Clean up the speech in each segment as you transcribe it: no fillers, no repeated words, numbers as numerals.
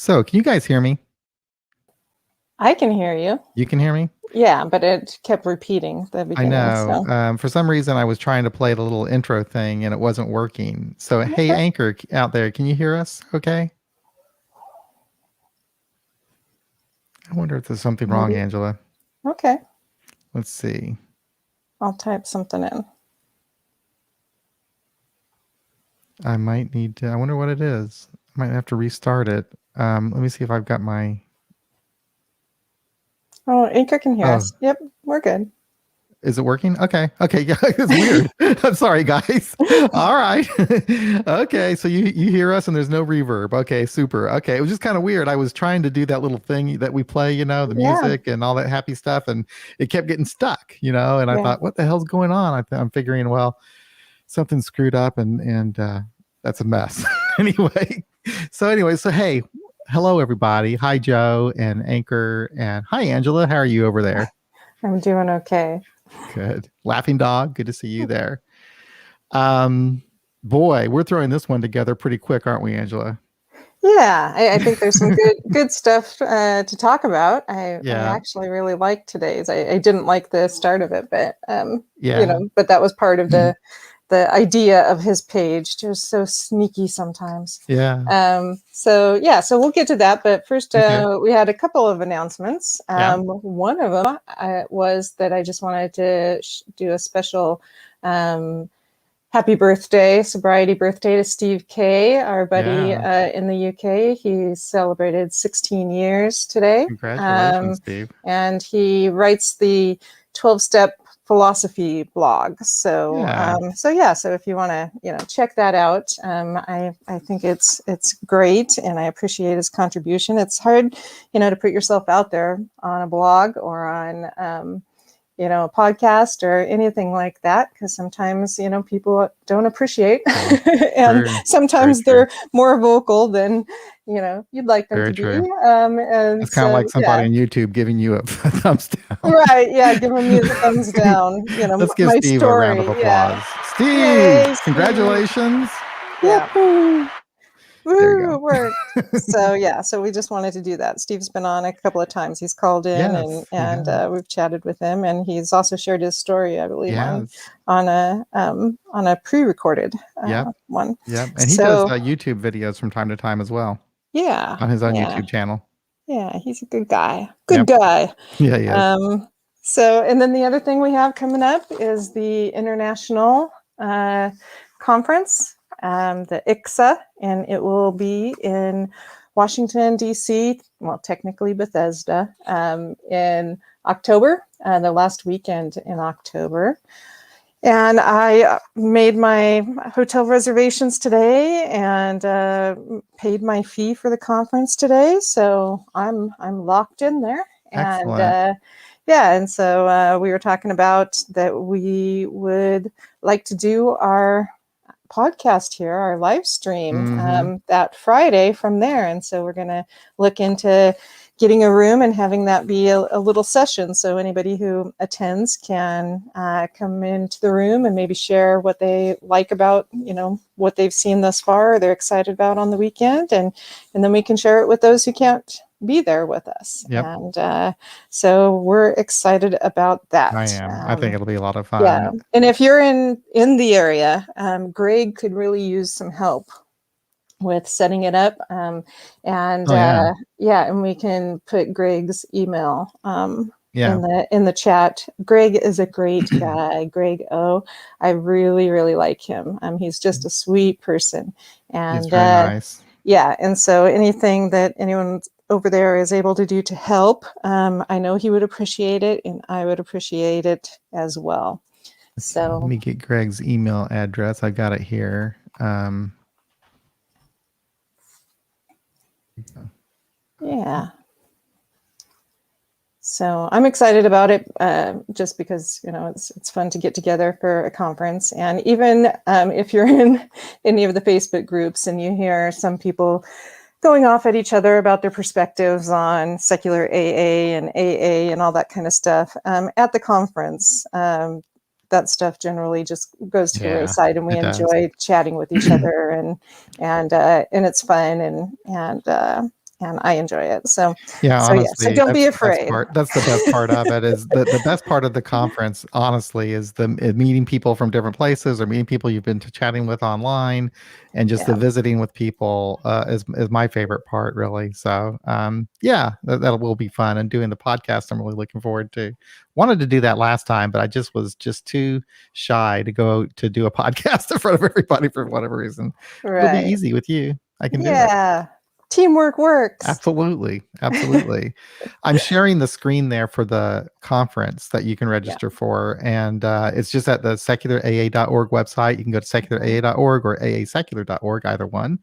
So, can you guys hear me? I can hear you. You can hear me? Yeah, but it kept repeating the I beginning. know. So For some reason, I was trying to play the little intro thing and it wasn't working. So, hey, okay. Anchor out there, can you hear us? Okay. I wonder if there's something wrong, Maybe. Angela. Okay. Let's see. I'll type something in. I might need to, I wonder what it is. I might have to restart it. Let me see if I've got my. Oh, Anchor can hear Oh, us. Yep, we're good. is it working? Okay. Okay. Yeah, it's weird. I'm sorry, guys. All right. Okay. So you hear us and there's no reverb. Okay. Super. Okay. It was just kind of weird. I was trying to do that little thing that we play, the Yeah, music and all that happy stuff, and it kept getting stuck, and I yeah. thought, what the hell's going on? I'm figuring, well, something screwed up and that's a mess. So hey, hello everybody. Hi Joe and Anchor, and hi Angela. How are you over there? I'm doing okay. Good. Laughing dog, good to see you there. Um, Boy, we're throwing this one together pretty quick, aren't we, Angela? Yeah, I think there's some good stuff to talk about. I Yeah, actually really liked today's. I didn't like the start of it, but yeah. but that was part of the idea of his page. Just so sneaky sometimes. Yeah. So yeah, so we'll get to that. But first, Okay. we had a couple of announcements. Yeah. One of them was that I just wanted to do a special happy birthday, sobriety birthday to Steve K, our buddy Yeah. in the UK. He celebrated 16 years today. Congratulations, Steve. And he writes the 12-step philosophy blog. So Yeah. so if you want to check that out, I think it's great, and I appreciate his contribution. It's hard to put yourself out there on a blog or on a podcast or anything like that, because sometimes people don't appreciate True. and True. Very sometimes true. they're more vocal than you'd like them Very to be. true. And It's kind of so like somebody on YouTube giving you a thumbs down. right, yeah, giving me the thumbs down. Let's give My Steve a round of story, yeah. applause. Steve, Yay, Steve. congratulations. Yeah. Yahoo. There you Woo, it go. worked. So yeah, so we just wanted to do that. Steve's been on a couple of times. He's called in, and Yes, he has. we've chatted with him, and he's also shared his story, I believe, Yes. on a pre-recorded Yep. one. Yep. And he does So YouTube videos from time to time as well yeah, on his own yeah, YouTube channel. yeah. He's a good guy. Good Yep. guy. Yeah, he is. So, and then the other thing we have coming up is the international conference, the ICSA, and it will be in Washington, D.C., well, technically Bethesda, in October, the last weekend in October. And I made my hotel reservations today and paid my fee for the conference today, so I'm locked in there. And Excellent. yeah, and so we were talking about that we would like to do our podcast here, our live stream Mm-hmm. that Friday from there. And so we're going to look into getting a room and having that be a little session. So anybody who attends can come into the room and maybe share what they like about, what they've seen thus far, or they're excited about on the weekend. And then we can share it with those who can't be there with us. Yep. And so we're excited about that. I am. I think it'll be a lot of Yeah, fun. and if you're in the area, Greg could really use some help with setting it up. And Oh, yeah. yeah, and we can put Greg's email Yeah. in the chat. Greg is a great guy. Greg O. I really, really like him. He's just a sweet person. He's And very nice. yeah, and so anything that anyone over there is able to do to help, I know he would appreciate it, and I would appreciate it as well. Let me get Greg's email address. I got it here. Yeah. So I'm excited about it, just because it's fun to get together for a conference. And even if you're in any of the Facebook groups and you hear some people going off at each other about their perspectives on secular AA and AA and all that kind of stuff, at the conference, that stuff generally just goes to the wayside, and we enjoy chatting with each other, and it's fun, and and I enjoy it. So, Yeah, so honestly, don't that's be the best afraid. part. That's the best part of it is the best part of the conference, honestly, is the meeting people from different places or meeting people you've been chatting with online and just the Yeah, visiting with people is my favorite part, really. So, yeah, that will be fun. And doing the podcast, I'm really looking forward to. Wanted to do that last time, but I just was just too shy to go to do a podcast in front of everybody for whatever reason. It'll be right. easy with you. I can do it. Yeah, teamwork works. Absolutely. Absolutely. I'm sharing the screen there for the conference that you can Yeah. register for. And it's just at the seculara.org website. You can go to Mhm. seculara.org or aasecular.org, either one.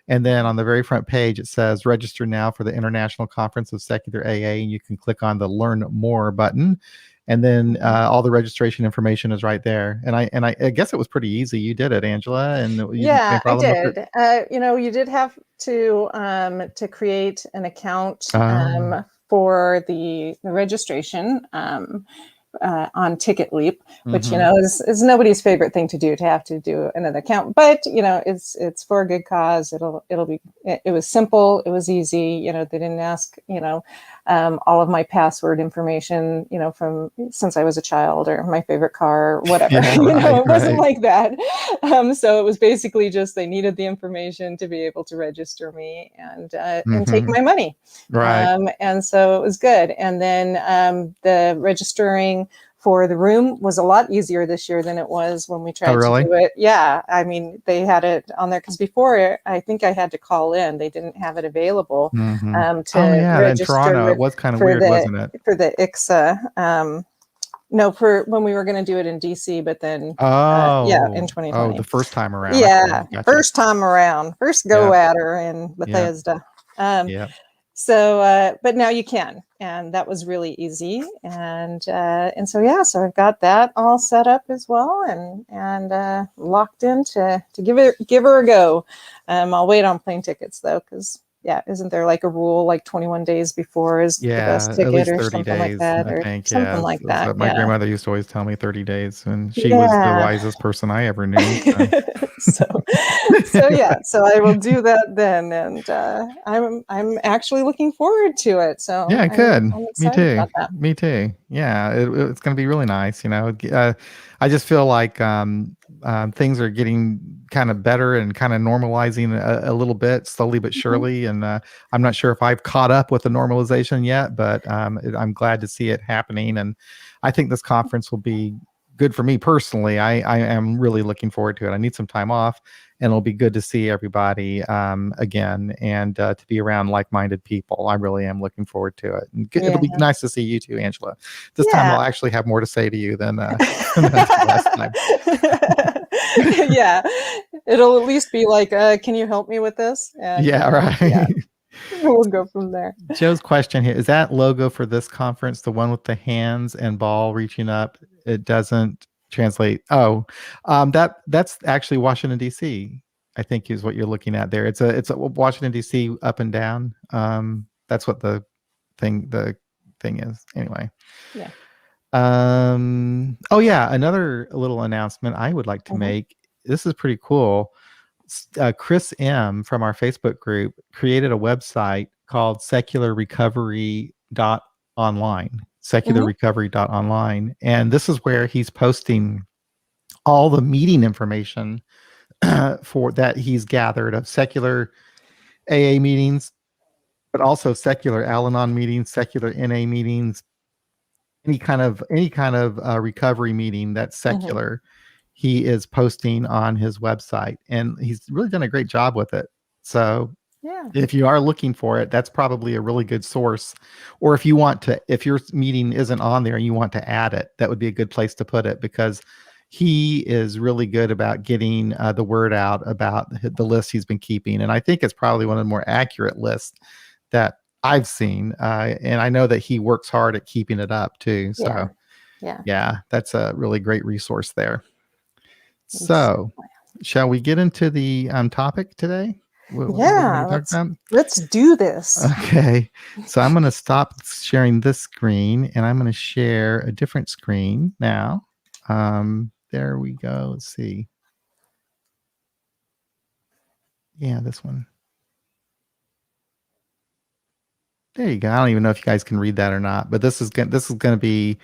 And then on the very front page, it says register now for the International Conference of Secular AA. And you can click on the learn more button. And then Mhm. all the registration information is right there. And I guess it was pretty easy. You did it, Angela, and you didn't have any Yeah, I problem with it. did. You did have to create an account Oh. for the registration. On Ticket Leap, which Mm-hmm. is nobody's favorite thing to do, to have to do another account. But it's for a good cause. It'll be. It was simple. It was easy. They didn't ask all of my password information. From since I was a child, or my favorite car, or whatever. Yeah, right, It wasn't right. like that. So it was basically just they needed the information to be able to register me and take Mm-hmm. my money. Right. And so it was good. And then the registering for the room was a lot easier this year than it was when we Oh, tried to really? do it. Yeah, I mean, they had it on there because before I think I had to call in. They didn't have it available Mm-hmm. Oh, to yeah. In Toronto, it register was kind of for weird, the wasn't it? ICSA. No, for when we were going to do it in DC, but then yeah, in Oh, oh, the 2020. first time around. Okay, Yeah, gotcha. first time around, first go Yeah, at her in yeah, Bethesda. Um, yeah. but now you can, and that was really easy. And so yeah, so I've got that all set up as well, and locked in to give her a go. I'll wait on plane tickets though, because yeah, isn't there like a rule like 21 days before is the best Yeah, at ticket least or 30 something like days, that, I or think. something Yeah. like So that? my Yeah, grandmother used to always tell me 30 days, and she was the yeah. wisest person I ever knew. So, so so yeah, so I will do that then, and I'm actually looking forward to it. So yeah, good. I'm Me excited too. about that. Me too. Yeah, it's going to be really nice. I just feel like things are getting kind of better and kind of normalizing a little bit, slowly but Mhm. surely. And I'm not sure if I've caught up with the normalization yet, but I'm glad to see it happening. And I think this conference will be good for me personally. I am really looking forward to it. I need some time off, and it'll be good to see everybody again and to be around like-minded people. I really am looking forward to it. And it'll be Yeah, nice to see you too, Angela. This time yeah. I'll actually have more to say to you than than I did last time. Yeah, it'll at least be like, can you help me with this? And Yeah, yeah, right. we'll go from there. Joe's question here is that logo for this conference the one with the hands and ball reaching up? It doesn't translate. Oh, that's actually Washington D.C. I think is what you're looking at there. It's a Washington D.C. up and down. That's what the thing is. Anyway. Yeah. Oh yeah, another little announcement I would like to Mhm. make. This is pretty cool. Chris M from our Facebook group created a website called secularrecovery.online, Mhm. secularrecovery.online. And this is where he's posting all the meeting information for that he's gathered of secular AA meetings, but also secular Al-Anon meetings, secular NA meetings, any kind of recovery meeting that's Mhm. secular. He is posting on his website, and he's really done a great job with it. So Yeah. if you are looking for it, that's probably a really good source. Or if your meeting isn't on there and you want to add it, that would be a good place to put it, because he is really good about getting the word out about the list he's been keeping. And I think it's probably one of the more accurate lists that I've seen. And I know that he works hard at keeping it up too. Yeah. So Yeah. yeah, that's a really great resource there. It's- So shall we get into the topic today? What we're going Yeah. to talk about? Let's do this. Okay, so I'm going to stop sharing this screen and I'm going to share a different screen now. There we go. Let's see. Yeah, this one. There you go. I don't even know if you guys can read that or not, but this is going to be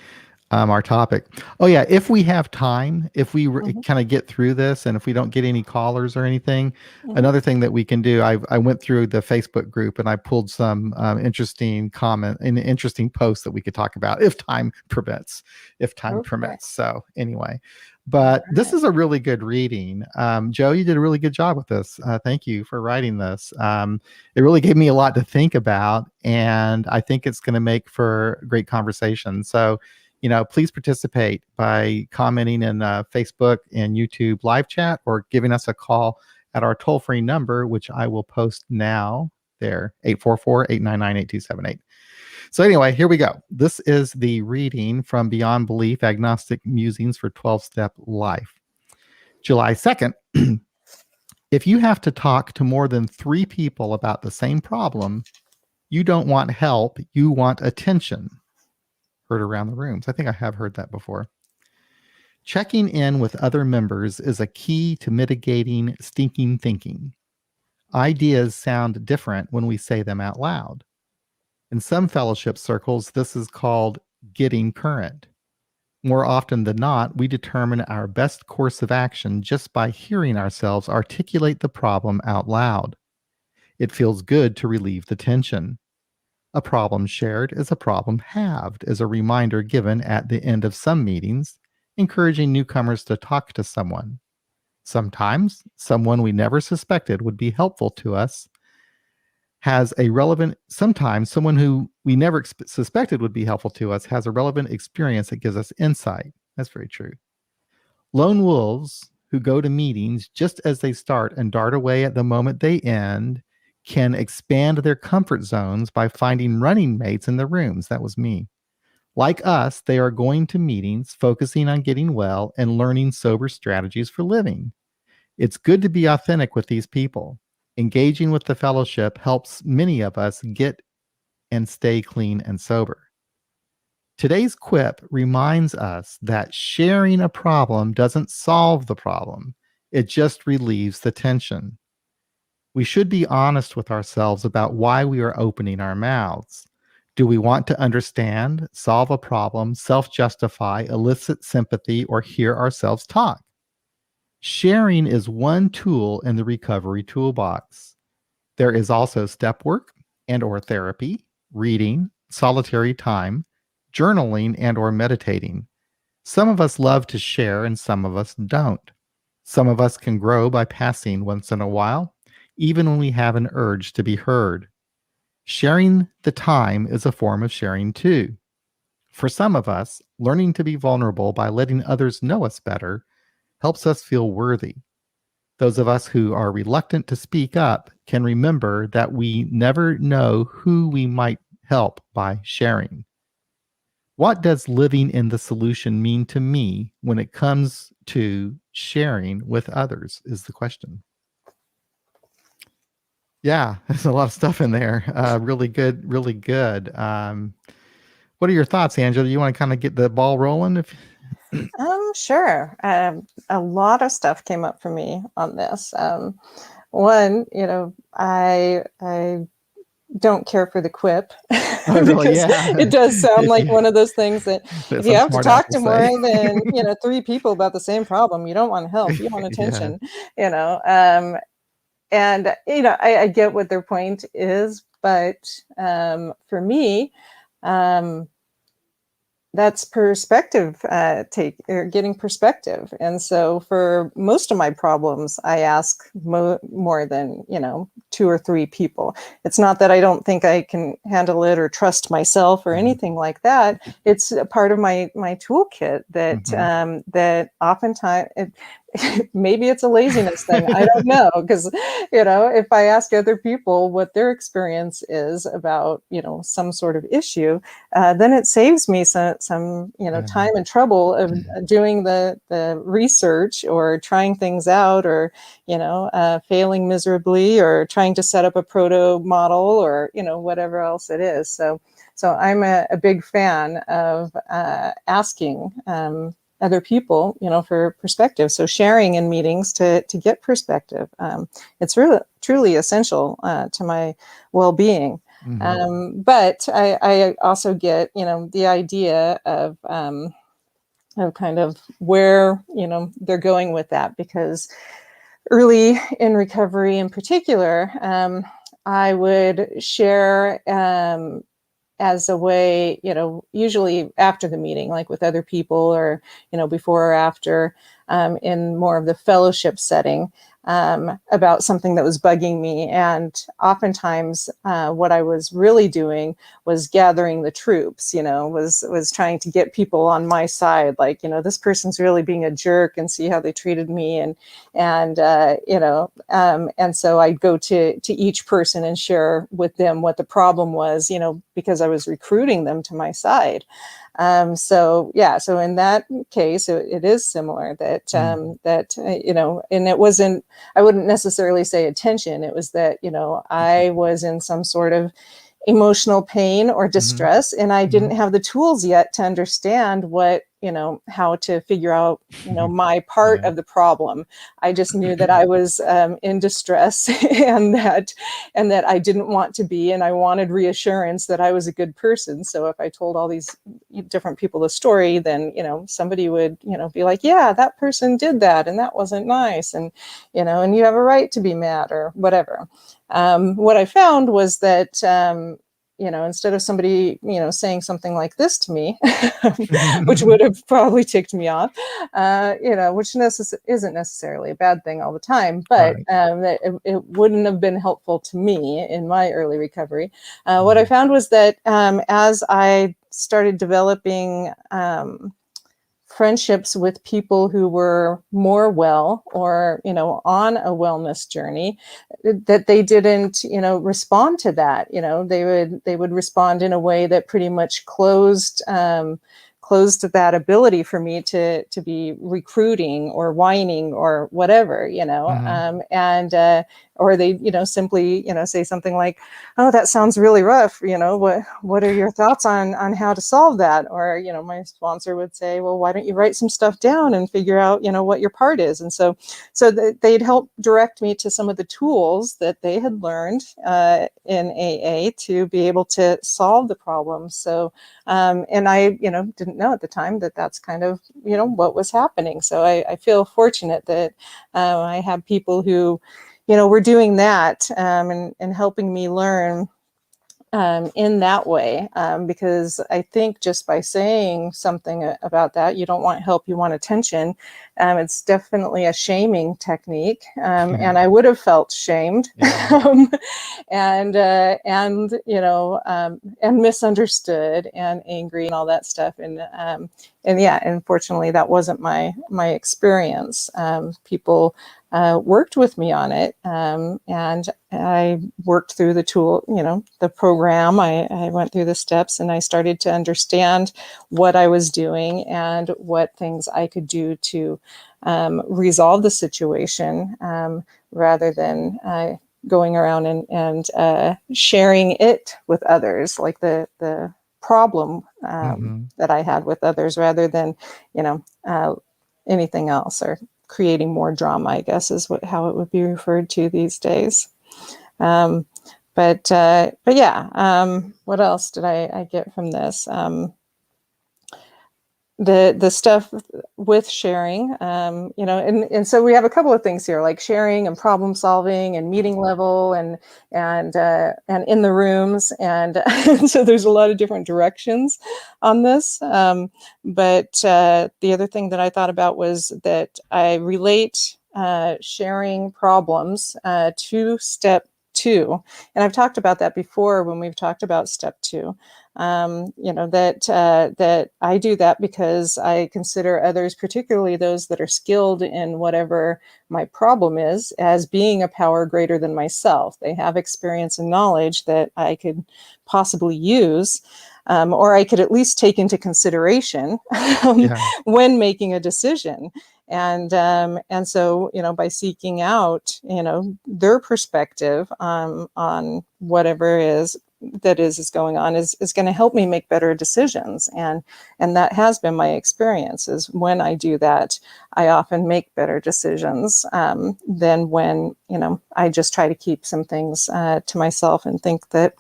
our topic. Oh yeah, if we have time, if we Mhm, kind of get through this, and if we don't get any callers or anything, mhm. another thing that we can do, I went through the Facebook group and I pulled some interesting comment and interesting posts that we could talk about if time permits, if time Okay. permits. So anyway, All but this right. is a really good reading. Joe, you did a really good job with this. Thank you for writing this. It really gave me a lot to think about, and I think it's going to make for a great conversation. So please participate by commenting in Facebook and YouTube live chat or giving us a call at our toll-free number, which I will post now there, 844-899-8278. So anyway, here we go. This is the reading from Beyond Belief, Agnostic Musings for 12-Step Life. July 2nd, if you have to talk to more than 3 people about the same problem, you don't want help, you want attention. Heard around the rooms. I think I have heard that before. Checking in with other members is a key to mitigating stinking thinking. Ideas sound different when we say them out loud. In some fellowship circles, this is called getting current. More often than not, we determine our best course of action just by hearing ourselves articulate the problem out loud. It feels good to relieve the tension. A problem shared is a problem halved, is a reminder given at the end of some meetings, encouraging newcomers to talk to someone. Sometimes, someone we never suspected would be helpful to us sometimes someone who we never suspected would be helpful to us has a relevant experience that gives us insight. That's very true. Lone wolves who go to meetings just as they start and dart away at the moment they end can expand their comfort zones by finding running mates in the rooms. That was me. Like us, they are going to meetings, focusing on getting well and learning sober strategies for living. It's good to be authentic with these people. Engaging with the fellowship helps many of us get and stay clean and sober. Today's quip reminds us that sharing a problem doesn't solve the problem, it just relieves the tension. We should be honest with ourselves about why we are opening our mouths. Do we want to understand, solve a problem, self justify, elicit sympathy, or hear ourselves talk? Sharing is one tool in the recovery toolbox. There is also step work and or therapy, reading, solitary time, journaling and or meditating. Some of us love to share and some of us don't. Some of us can grow by passing once in a while, even when we have an urge to be heard. Sharing the time is a form of sharing too. For some of us, learning to be vulnerable by letting others know us better helps us feel worthy. Those of us who are reluctant to speak up can remember that we never know who we might help by sharing. What does living in the solution mean to me when it comes to sharing with others? Is the question. Yeah, there's a lot of stuff in there. Really good, really good. What are your thoughts, Angela? You want to kind of get the ball rolling? Sure. A lot of stuff came up for me on this. One, I don't care for the quip Oh, really? because Yeah. it does sound If like you one of those things that that if you some have to smart talk ass will to more say. than 3 people about the same problem, you don't want help, you want Yeah. attention. you know and I get what their point is, but for me, um, that's perspective, take or getting perspective. And so for most of my problems, I ask more than 2 or 3 people. It's not that I don't think I can handle it or trust myself or Mhm. anything like that. It's a part of my toolkit that Mhm. that oftentimes maybe it's a laziness thing. I don't know, because if I ask other people what their experience is about some sort of issue, then it saves me some Yeah. time and trouble of doing the research or trying things out, or failing miserably, or trying to set up a proto model, or whatever else it is. So I'm a big fan of asking other people, for perspective. So sharing in meetings to get perspective. It's really truly essential to my well-being. Hmm. But I also get, the idea of kind of where, they're going with that, because early in recovery in particular, I would share as a way, usually after the meeting, like with other people, or, before or after, in more of the fellowship setting, about something that was bugging me. And oftentimes, what I was really doing was gathering the troops, was trying to get people on my side. Like, this person's really being a jerk, and see how they treated me. And so I'd go to each person and share with them what the problem was, because I was recruiting them to my side. So in that case, it is similar that, and it wasn't, I wouldn't necessarily say attention. It was that, I was in some sort of emotional pain or Hmm. distress, and I Hmm. didn't have the tools yet to understand how to figure out, my part Yeah. of the problem. I just knew that I was in distress, and that I didn't want to be, and I wanted reassurance that I was a good person. So if I told all these different people the story, then, somebody would, be like, yeah, that person did that, and that wasn't nice. And you have a right to be mad, or whatever. What I found was that, instead of somebody, saying something like this to me, which would have probably ticked me off, which isn't necessarily a bad thing all the time, but Right. that it wouldn't have been helpful to me in my early recovery. What I Mhm. found was that, as I started developing, friendships with people who were more well, or, on a wellness journey, that they didn't, respond to that. They would respond in a way that pretty much closed that ability for me to be recruiting or whining or whatever, Mhm. and or they, simply, say something like, oh, that sounds really rough. What are your thoughts on how to solve that? Or, my sponsor would say, well, why don't you write some stuff down and figure out, what your part is? And so they'd help direct me to some of the tools that they had learned in AA to be able to solve the problem. So, and I, didn't know at the time that that's kind of, what was happening. So I feel fortunate that I have people who, were doing that, and helping me learn in that way, because I think just by saying something about that, you don't want help, you want attention. It's definitely a shaming technique, and I would have felt shamed, Yeah. um, and misunderstood and angry and all that stuff. And yeah, unfortunately, that wasn't my experience. People worked with me on it, and I worked through the tool, the program. I went through the steps, and I started to understand what I was doing and what things I could do to resolve the situation, rather than going around and sharing it with others, like the problem Mhm. that I had with others, rather than, you know, uh, anything else, or creating more drama, I guess is how it would be referred to these days. Um, but yeah, what else did I get from this? The stuff with sharing, and so we have a couple of things here, like sharing and problem solving and meeting level, and in the rooms, and so there's a lot of different directions on this. But the other thing that I thought about was that I relate sharing problems to step two, and I've talked about that before when we've talked about step two. That I do that because I consider others, particularly those that are skilled in whatever my problem is, as being a power greater than myself. They have experience and knowledge that I could possibly use, or I could at least take into consideration Yeah. when making a decision. And so, by seeking out, their perspective on whatever is going on, is going to help me make better decisions. And that has been my experience, is when I do that, I often make better decisions, than when, I just try to keep some things to myself and think that,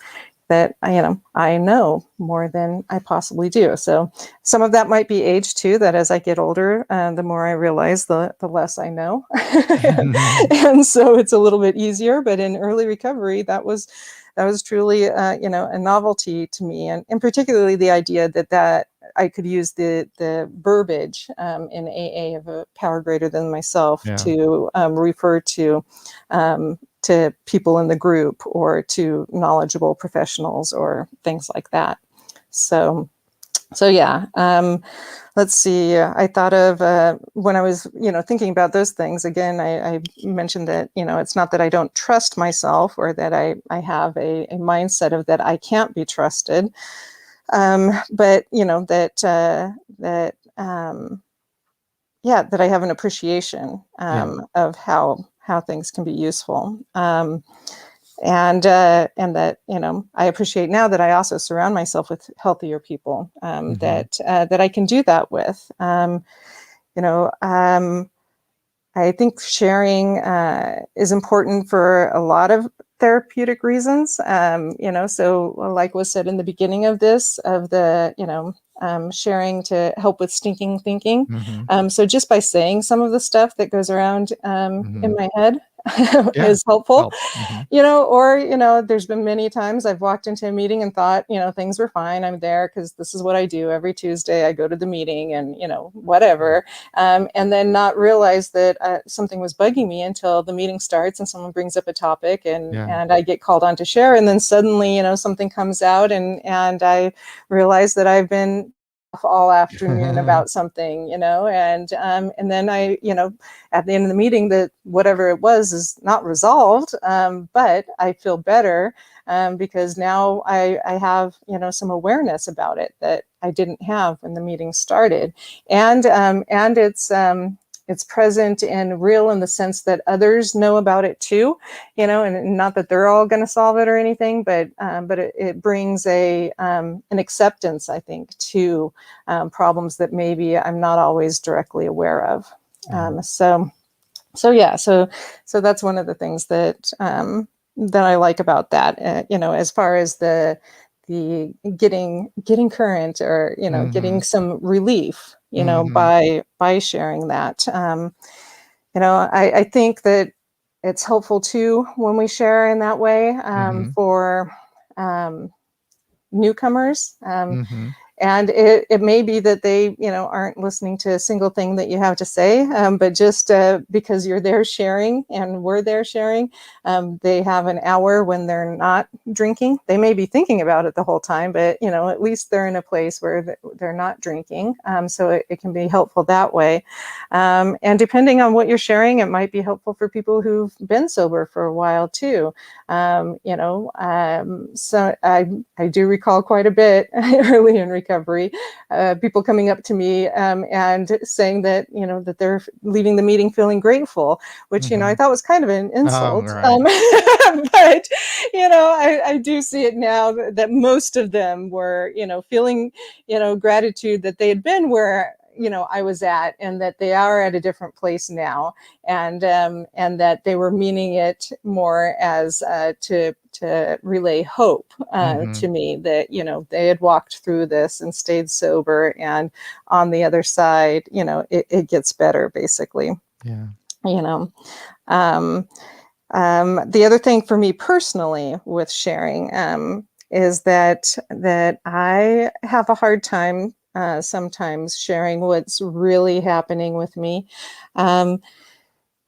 that I know more than I possibly do. So some of that might be age too, that as I get older, the more I realize, the less I know. And so it's a little bit easier. But in early recovery, that was truly a novelty to me, and particularly the idea that I could use the verbiage in AA of a power greater than myself Yeah. to refer to people in the group or to knowledgeable professionals or things like that. So yeah. Let's see. I thought of when I was, thinking about those things. Again, I mentioned that it's not that I don't trust myself or that I have a mindset of that I can't be trusted, but that I have an appreciation Yeah. of how things can be useful. And that I appreciate now that I also surround myself with healthier people that I can do that with. You know, I think sharing is important for a lot of therapeutic reasons. So like was said in the beginning of this, of the sharing to help with stinking thinking. Mm-hmm. So just by saying some of the stuff that goes around Mm-hmm. in my head Yeah. is helpful. Helps. Mm-hmm. Or there's been many times I've walked into a meeting and thought, things were fine. I'm there because this is what I do every Tuesday. I go to the meeting and, whatever. And then not realize that something was bugging me until the meeting starts and someone brings up a topic and I get called on to share. And then suddenly, something comes out and I realize that I've been all afternoon about something, and then I, at the end of the meeting, that whatever it was is not resolved, but I feel better because now I have some awareness about it that I didn't have when the meeting started, and it's present and real in the sense that others know about it too, and not that they're all going to solve it or anything, but it brings an acceptance, I think, to problems that maybe I'm not always directly aware of. So that's one of the things that I like about that. As far as the getting current or getting some relief, by sharing that. I think that it's helpful too when we share in that way for newcomers. And it may be that they, aren't listening to a single thing that you have to say, but just because you're there sharing and we're there sharing, they have an hour when they're not drinking. They may be thinking about it the whole time, but, at least they're in a place where they're not drinking. So it can be helpful that way. And depending on what you're sharing, it might be helpful for people who've been sober for a while too. So I do recall quite a bit early in recovery, people coming up to me and saying that, that they're leaving the meeting feeling grateful, which, I thought was kind of an insult. But, I do see it now that most of them were, feeling, gratitude that they had been where, I was at, and that they are at a different place now, and that they were meaning it more as to relay hope to me, that they had walked through this and stayed sober, and on the other side, it gets better, basically. The other thing for me personally with sharing is that I have a hard time sometimes sharing what's really happening with me,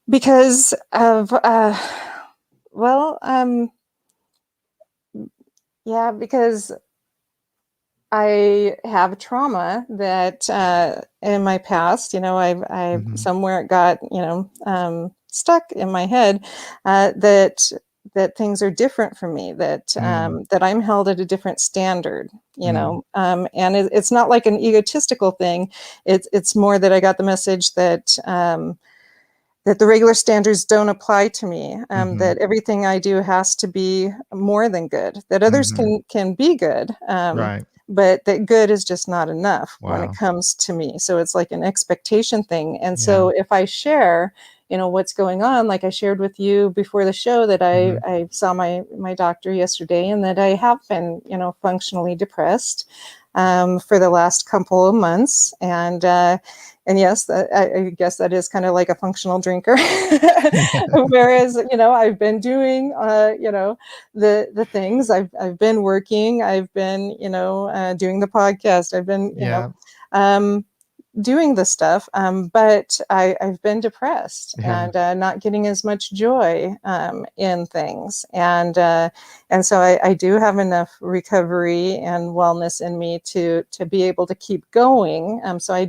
because of because I have trauma that in my past, I somewhere it got, stuck in my head, that things are different for me, that that I'm held at a different standard, and it's not like an egotistical thing. It's more that I got the message that that the regular standards don't apply to me, that everything I do has to be more than good, that others can be good, but that good is just not enough when it comes to me. So it's like an expectation thing. And so if I share, what's going on. Like I shared with you before the show that Hmm. I saw my doctor yesterday, and that I have been, functionally depressed for the last couple of months. And yes, I guess that is kind of like a functional drinker. Whereas, I've been doing, the things. I've been working. I've been, doing the podcast. I've been, Yeah. um, doing the stuff, but I've been depressed Yeah. and not getting as much joy in things, and so I do have enough recovery and wellness in me to be able to keep going. So I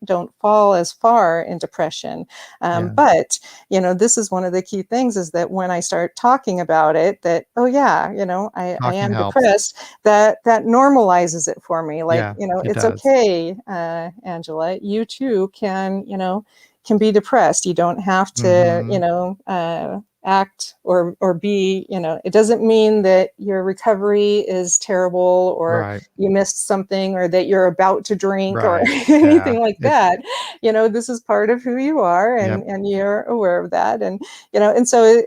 don't fall as far in depression. Yeah. But this is one of the key things, is that when I start talking about it, that, oh yeah, I Talking am helps. depressed, that normalizes it for me. Like, Yeah, it it's does. okay, Angela, you too can be depressed. You don't have to, Hmm. act or be, it doesn't mean that your recovery is terrible, or Right. you missed something, or that you're about to drink, or Right. Yeah. anything like It. that. This is part of who you are, Yep. and you're aware of that. And so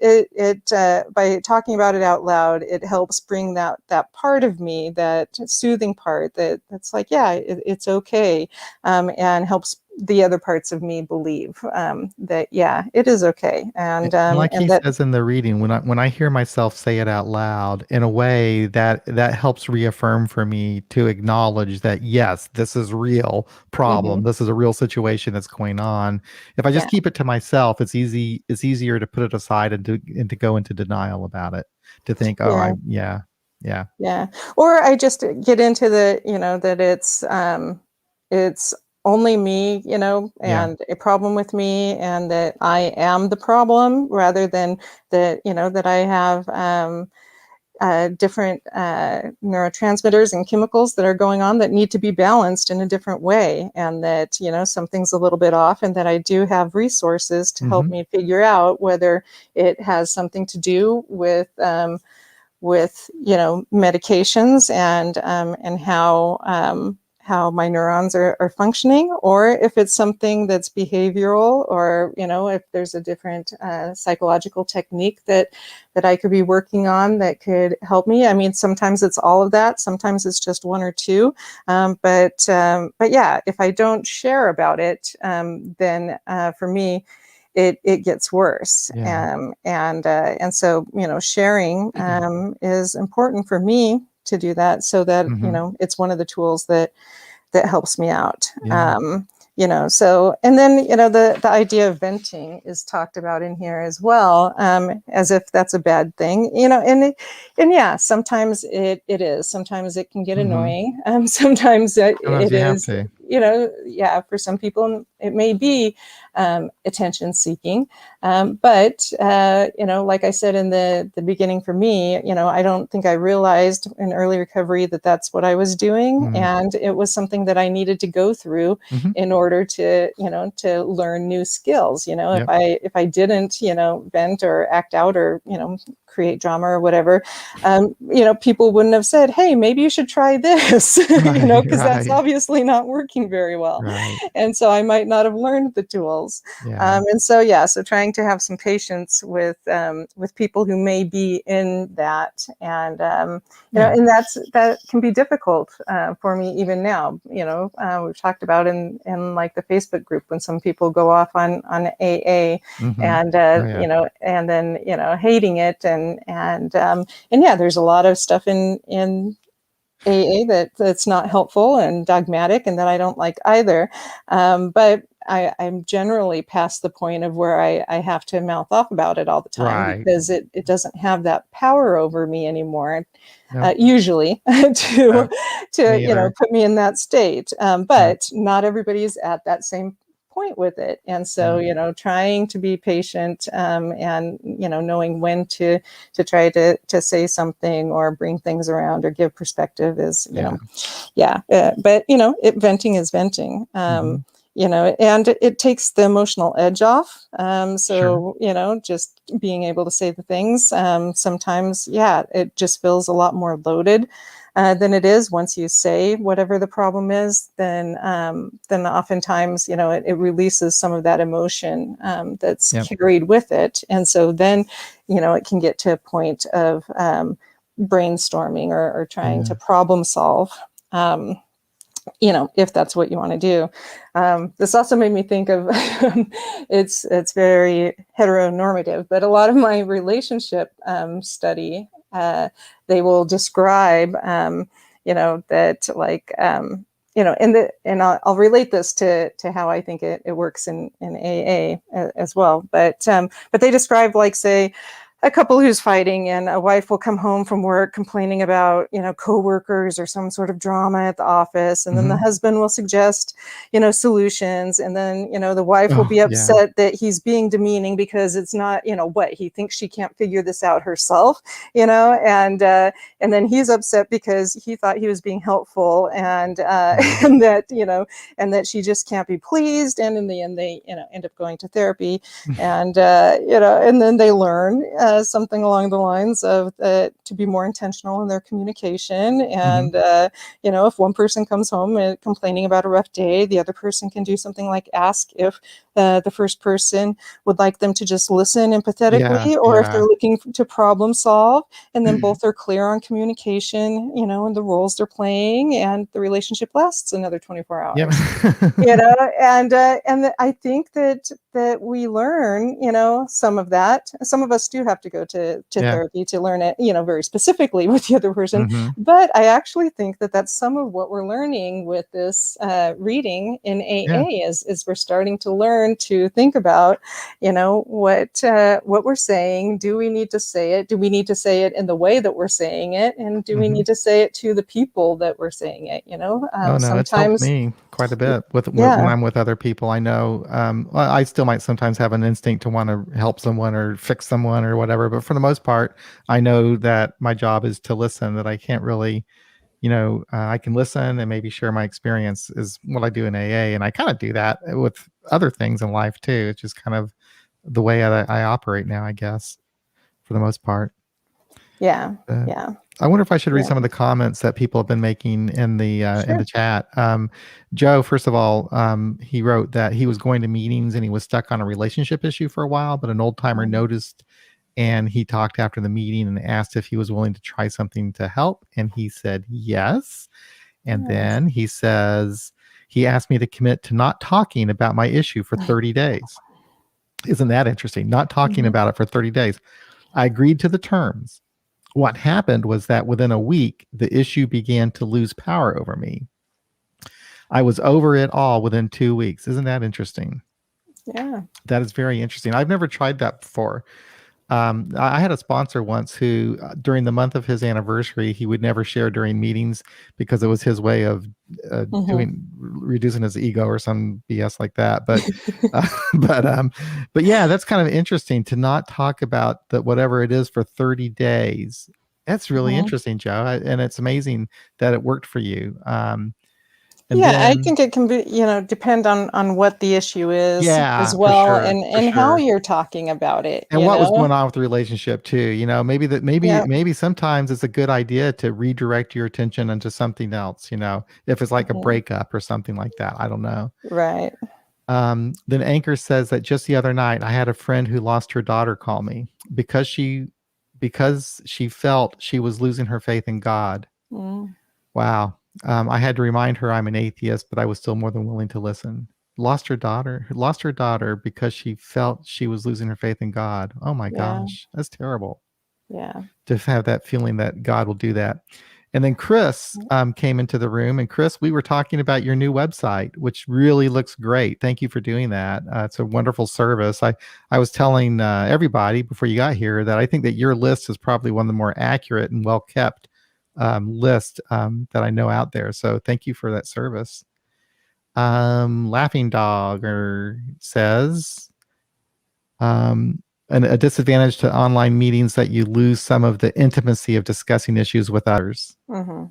by talking about it out loud, it helps bring that part of me, that soothing part, that's like, yeah, it's okay, and helps the other parts of me believe that, yeah, it is okay, And like he and that, says in the reading, when I hear myself say it out loud, in a way that helps reaffirm for me to acknowledge that yes, this is real problem. mhm, This is a real situation that's going on. If I just yeah, keep it to myself, it's easier to put it aside and to go into denial about it. To think, oh, yeah, yeah, yeah, yeah. Or I just get into the, that it's only me, yeah. and a problem with me, and that I am the problem, rather than that, that I have different neurotransmitters and chemicals that are going on that need to be balanced in a different way, and that, something's a little bit off, and that I do have resources to help Hmm. me figure out whether it has something to do with medications, and how my neurons are functioning, or if it's something that's behavioral, or if there's a different psychological technique that I could be working on that could help me. I mean, sometimes it's all of that, sometimes it's just one or two, but yeah, if I don't share about it, then for me, it gets worse. Yeah. And so, sharing is important for me to do that, so that, Hmm. it's one of the tools that helps me out. Yeah. So, and then, the idea of venting is talked about in here as well, as if that's a bad thing, and yeah, sometimes it is. Sometimes it can get Hmm. annoying. Sometimes Sometimes it you have is, to. yeah, for some people it may be attention seeking. But like I said in the beginning, for me, I don't think I realized in early recovery that that's what I was doing, Mm-hmm. and it was something that I needed to go through Mm-hmm. in order to learn new skills. If Yep. I didn't, vent or act out, or create drama or whatever, people wouldn't have said, hey, maybe you should try this, Right. because that's Right. obviously not working very well. Right. And so I might not have learned the tools. Yeah. And so, yeah, so trying to have some patience with people who may be in that, Yeah. and that can be difficult for me even now. We've talked about in like the Facebook group, when some people go off on AA, Mm-hmm. and Oh yeah. and then hating it, and yeah, there's a lot of stuff in AA that's not helpful and dogmatic, and that I don't like either. But I'm generally past the point of where I have to mouth off about it all the time, Right. because it doesn't have that power over me anymore, Nope. usually, to Nope. Me either. put me in that state. Yep. But not everybody's at that same point with it, and so, Yeah. trying to be patient, and knowing when to try to say something, or bring things around, or give perspective, is, Yeah. yeah. But venting is venting. Mm-hmm. And it takes the emotional edge off. Sure. So, just being able to say the things, sometimes, yeah, it just feels a lot more loaded. than it is once you say whatever the problem is. Then oftentimes, it releases some of that emotion that's Yep. carried with it, and so then, it can get to a point of brainstorming or trying to problem solve. If that's what you want to do. This also made me think of it's very heteronormative, but a lot of my relationship study, they will describe, that like, and I'll relate this to how I think it works in AA as well. But they describe, like, say, a couple who's fighting, and a wife will come home from work complaining about, coworkers or some sort of drama at the office. And then the husband will suggest, solutions. And then, the wife will be upset that he's being demeaning because it's not, what he thinks she can't figure this out herself, and then he's upset because he thought he was being helpful, and and that she just can't be pleased. And in the end, they, end up going to therapy, and and then they learn something along the lines of to be more intentional in their communication. And if one person comes home complaining about a rough day, the other person can do something like ask if the first person would like them to just listen empathetically, or if they're looking to problem solve. And then both are clear on communication, and the roles they're playing, and the relationship lasts another 24 hours. And I think that we learn, some of that. Some of us do have to go to therapy to learn it, very specifically with the other person. But I actually think that that's some of what we're learning with this reading in AA is we're starting to learn to think about, what we're saying. Do we need to say it? Do we need to say it in the way that we're saying it? And do we need to say it to the people that we're saying it? Oh no, it's helped me quite a bit when I'm with other people. I know I still might sometimes have an instinct to want to help someone or fix someone or whatever, but for the most part, I know that my job is to listen. That I can't really, I can listen and maybe share my experience is what I do in AA, and I kind of do that with other things in life too. It's just kind of the way I operate now, I guess, for the most part. Yeah. I wonder if I should read some of the comments that people have been making in the chat. Joe, first of all, he wrote that he was going to meetings and he was stuck on a relationship issue for a while, but an old timer noticed, and he talked after the meeting and asked if he was willing to try something to help, and he said yes. And then he says he asked me to commit to not talking about my issue for 30 days. Isn't that interesting? Not talking about it for 30 days. I agreed to the terms. What happened was that within a week, the issue began to lose power over me. I was over it all within 2 weeks. Isn't that interesting? Yeah. That is very interesting. I've never tried that before. I had a sponsor once who, during the month of his anniversary, he would never share during meetings because it was his way of reducing his ego or some BS like that. But, but yeah, that's kind of interesting to not talk about whatever it is for 30 days. That's really interesting, Joe. And it's amazing that it worked for you. I think it can be, depend on what the issue is as well, for sure, and how you're talking about it. And what was going on with the relationship too. Maybe sometimes it's a good idea to redirect your attention into something else, if it's like a breakup or something like that. I don't know. Right. Then Anchor says that just the other night, I had a friend who lost her daughter call me because she felt she was losing her faith in God. Wow. I had to remind her I'm an atheist, but I was still more than willing to listen. Lost her daughter because she felt she was losing her faith in God. Oh my gosh, that's terrible. Yeah. To have that feeling that God will do that. And then Chris came into the room, and Chris, we were talking about your new website, which really looks great. Thank you for doing that. It's a wonderful service. I was telling everybody before you got here that I think that your list is probably one of the more accurate and well kept list that I know out there. So thank you for that service. Laughing Dogger says, a disadvantage to online meetings that you lose some of the intimacy of discussing issues with others. Do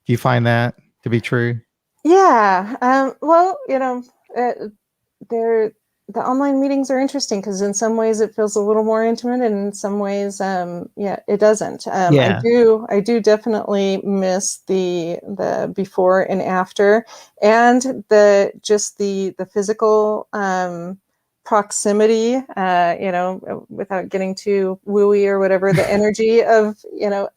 you find that to be true? Yeah. Well, there the online meetings are interesting because in some ways it feels a little more intimate, and in some ways, yeah, it doesn't. Yeah. I do definitely miss the before and after, and the physical proximity. Without getting too wooey or whatever, the energy of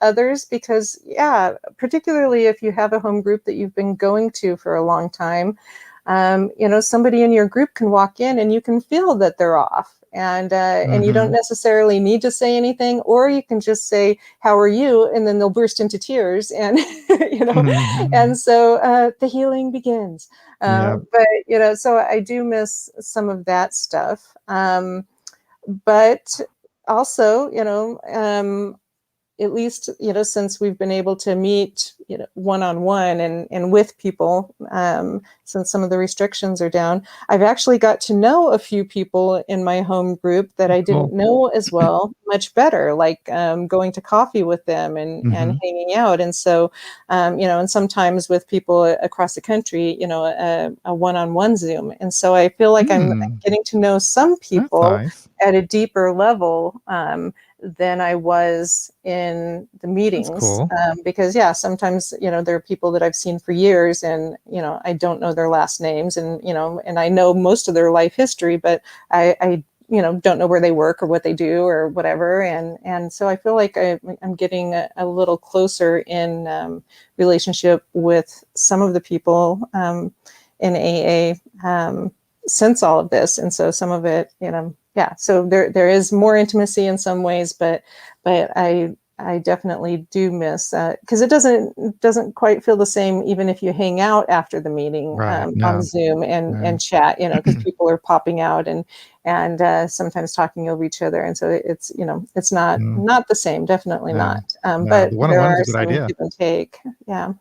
others, because yeah, particularly if you have a home group that you've been going to for a long time. Somebody in your group can walk in and you can feel that they're off. And you don't necessarily need to say anything, or you can just say, "How are you?" And then they'll burst into tears, and Mhm. and so the healing begins. Yep. But so I do miss some of that stuff. But also, at least since we've been able to meet one-on-one and with people, since some of the restrictions are down, I've actually got to know a few people in my home group that I didn't Cool. know as well, much better, like going to coffee with them and Hmm. hanging out. And so and sometimes with people across the country, a one-on-one Zoom. And so I feel like I'm Mm, getting to know some that's people nice. at a deeper level, than I was in the That's meetings. cool. Because yeah, sometimes, there are people that I've seen for years, and, I don't know their last names, and I know most of their life history, but I don't know where they work or what they do or whatever. And so I feel like I'm getting a little closer in relationship with some of the people in AA, since all of this. And so some of it, yeah, so there is more intimacy in some ways, but I definitely do miss, because it doesn't quite feel the same even if you hang out after the meeting, Right. on No, Zoom no. and chat, because people are popping out and sometimes talking over each other, and so it's Mm, not the same, definitely no, not. no. But The there one-on-one is are a good some idea. give and take. Yeah.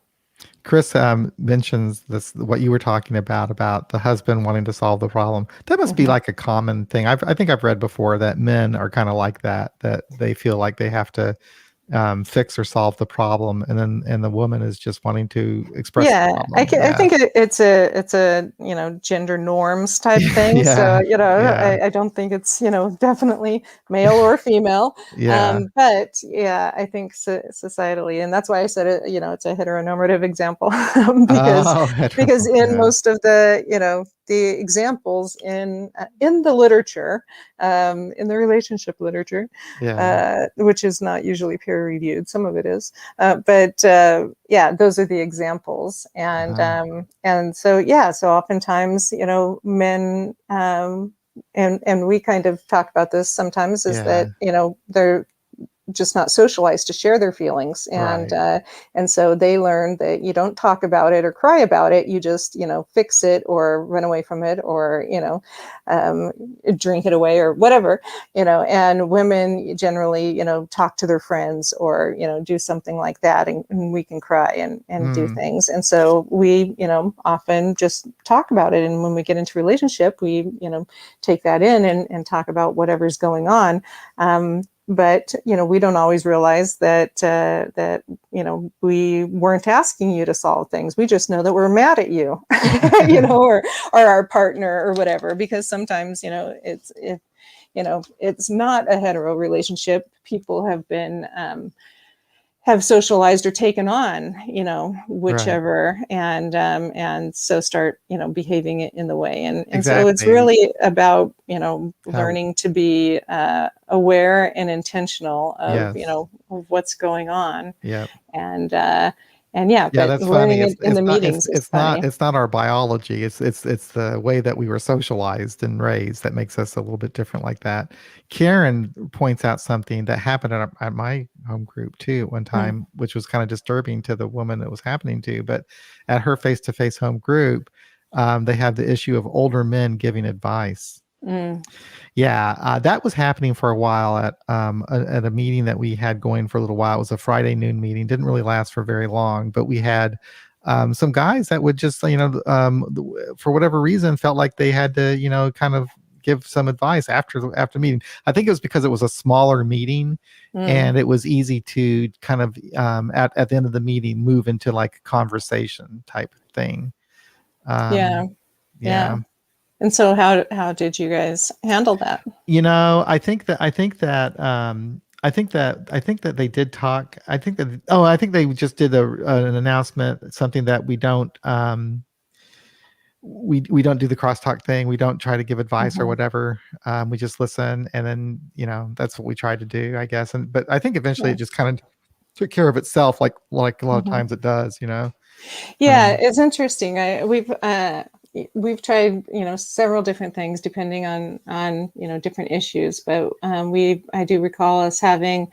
Chris mentions this, what you were talking about the husband wanting to solve the problem. That must be Hmm. like a common thing. I think I've read before that men are kind of like that they feel like they have to fix or solve the problem, and the woman is just wanting to express the Yeah, problem. I Yeah. think it's a gender norms type thing. So Yeah. Yeah. I don't think it's definitely male or female. Yeah. But yeah, I think societally, and that's why I said it. It's a heteronormative example, because Oh, in yeah. most of the the examples in the literature, in the relationship literature, Yeah. which is not usually peer reviewed. Some of it is, but yeah, those are the examples. Uh-huh. And so yeah, so oftentimes men, and we kind of talk about this sometimes, is Yeah. that they're just not socialized to share their feelings, Right. and so they learn that you don't talk about it or cry about it, you just fix it or run away from it, or um, drink it away or whatever. And women generally talk to their friends, or do something like that, and we can cry and do Mm. things. And so we often just talk about it, and when we get into relationship, we take that in and talk about whatever's going on. But we don't always realize that we weren't asking you to solve things. We just know that we're mad at you, or our partner or whatever. Because sometimes it's not a hetero relationship. People have socialized or taken on, Right. whichever, and so start, behaving it in the way. And so it's Exactly. really about, How learning to be aware and intentional of, yes. of what's going on. Yep. And, and yeah, Yeah, but that's funny. learning It's it in the not it's meetings is it's not funny. it's not our biology. It's the way that we were socialized and raised that makes us a little bit different like that. Karen points out something that happened at my home group too at one Mm, time, which was kind of disturbing to the woman it was happening to. But at her face-to-face home group, they have the issue of older men giving advice. mm, Yeah, that was happening for a while at a meeting that we had going for a little while. It was a Friday noon meeting. Didn't really last for very long, but we had some guys that would just, for whatever reason, felt like they had to, kind of give some advice after the meeting. I think it was because it was a smaller meeting, mm. and it was easy to kind of at the end of the meeting move into like a conversation type thing. Yeah, Um, yeah. yeah. And so how did you guys handle that? I think that they did talk. I think they just did an announcement, something that we don't do the crosstalk thing. We don't try to give advice or Mhm. whatever. We just listen, and then that's what we try to do, I guess. But I think eventually it Yeah. just kind of took care of itself, like a lot of Mhm. times it does. Yeah, Um, it's interesting. We've tried, several different things depending on different issues, but I do recall us having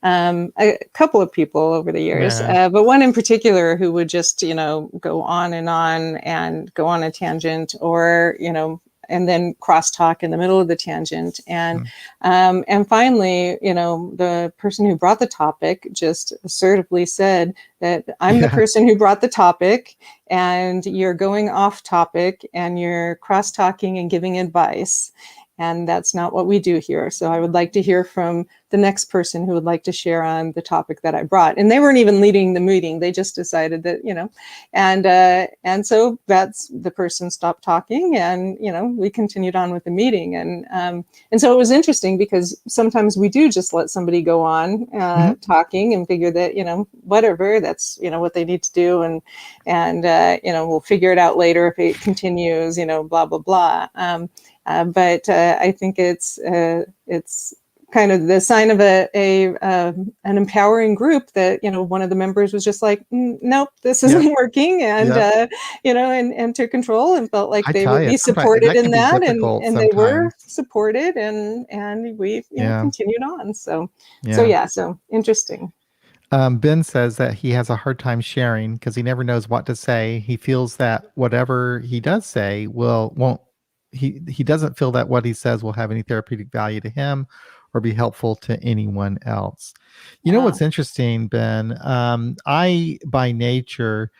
a couple of people over the years, yeah, but one in particular who would just go on and go on a tangent, or and then crosstalk in the middle of the tangent, mm, and finally, the person who brought the topic just assertively said that I'm the yeah, person who brought the topic, and you're going off topic and you're cross talking and giving advice. And that's not what we do here. So I would like to hear from the next person who would like to share on the topic that I brought. And they weren't even leading the meeting. They just decided that, and so that's the person stopped talking, and, we continued on with the meeting. And so it was interesting because sometimes we do just let somebody go on mhm, talking and figure that, whatever, that's, what they need to do. And we'll figure it out later if it continues, blah, blah, blah. But I think it's kind of the sign of an empowering group that one of the members was just like, nope, this yep, isn't working, and yep. and took control and felt like I they tell would you, be sometimes supported that in can be that, difficult. and they were Sometimes, supported, and we yeah, continued on. So yeah. yeah, so interesting. Ben says that he has a hard time sharing because he never knows what to say. He feels that whatever he does say won't he doesn't feel that what he says will have any therapeutic value to him or be helpful to anyone else. You know Wow. what's interesting, Ben? I by nature,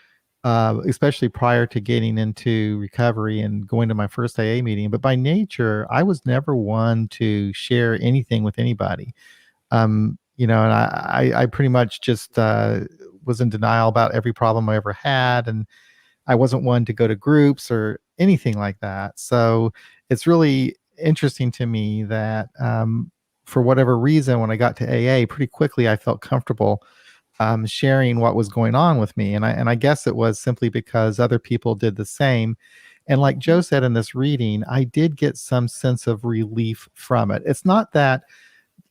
especially prior to getting into recovery and going to my first AA meeting, but by nature, I was never one to share anything with anybody. And I pretty much just was in denial about every problem I ever had, and I wasn't one to go to groups or anything like that. So it's really interesting to me that for whatever reason, when I got to AA, pretty quickly I felt comfortable sharing what was going on with me, and I guess it was simply because other people did the same. And like Joe said in this reading, I did get some sense of relief from it. It's not that,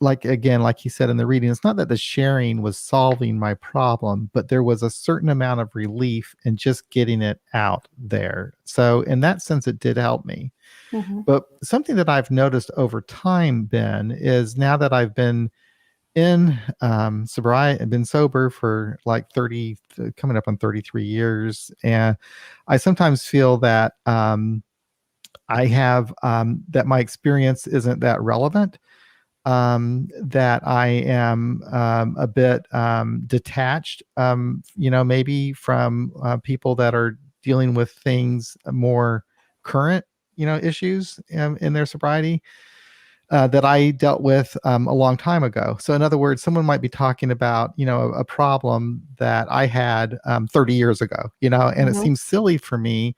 like, again, like he said in the reading, it's not that the sharing was solving my problem, but there was a certain amount of relief in just getting it out there. So in that sense it did help me. Mm-hmm. But something that I've noticed over time, Ben, is now that I've been in sobriety, I've been sober for like 30, coming up on 33 years, and I sometimes feel that I have that my experience isn't that relevant, that I am a bit detached, maybe from people that are dealing with things more current, issues in their sobriety that I dealt with a long time ago. So, in other words, someone might be talking about, a problem that I had 30 years ago, and it Mm-hmm. seems silly for me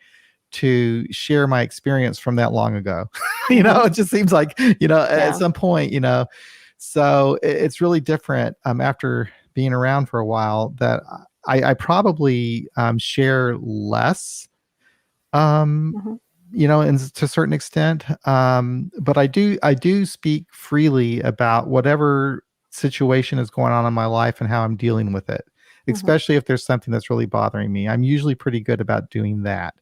to share my experience from that long ago. Mm-hmm. It just seems like, at Yeah. some point, so it's really different after being around for a while that I probably share less, um, Mm-hmm. and to a certain extent. But I do speak freely about whatever situation is going on in my life and how I'm dealing with it, Mm-hmm. especially if there's something that's really bothering me. I'm usually pretty good about doing that.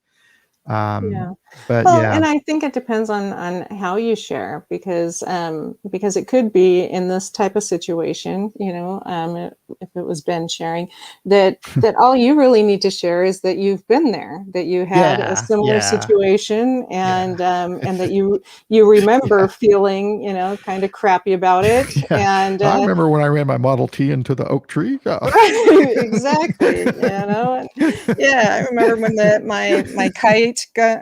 Yeah. But Well, yeah, and I think it depends on how you share, because it could be in this type of situation, if it was Ben sharing, that all you really need to share is that you've been there, that you had a yeah, similar yeah, situation, yeah, and that you remember yeah, feeling, kind of crappy about it, yeah. and I remember when I ran my Model T into the oak tree. Yeah. right, exactly, and yeah, I remember when my kite got,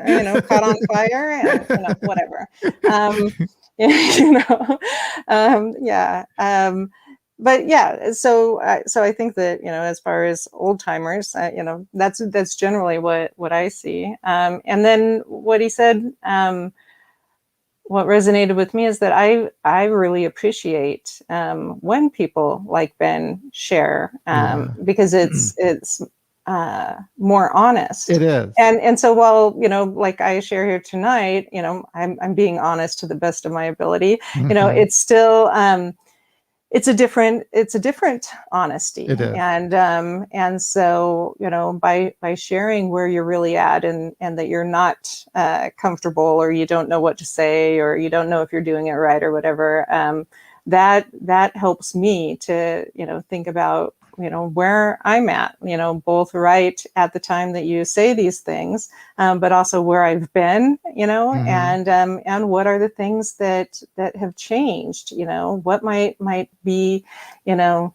caught on fire, and whatever. Um, yeah, yeah. but yeah, so I think that, as far as old timers, that's generally what I see. And then what he said, what resonated with me is that I really appreciate when people like Ben share, Yeah. because it's more honest. It is. And so while, like I share here tonight, I'm being honest to the best of my ability. Mhm. It's still it's a different honesty. It is. And so, by sharing where you're really at, and that you're not comfortable, or you don't know what to say, or you don't know if you're doing it right or whatever, that helps me to, think about, where I'm at, both right at the time that you say these things, but also where I've been, Mhm. and what are the things that have changed, what might be, you know,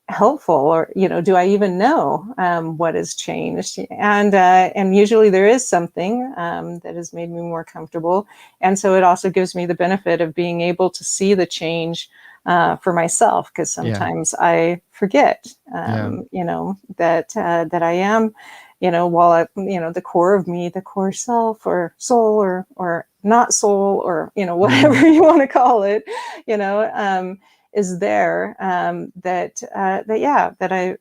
helpful, or, do I even know what has changed? And usually there is something that has made me more comfortable, and so it also gives me the benefit of being able to see the change for myself, because Yeah. sometimes I forget, Yeah. that I am, while the core of me, the core self, or soul, or not soul, or whatever Mhm. you want to call it, you know. Is there,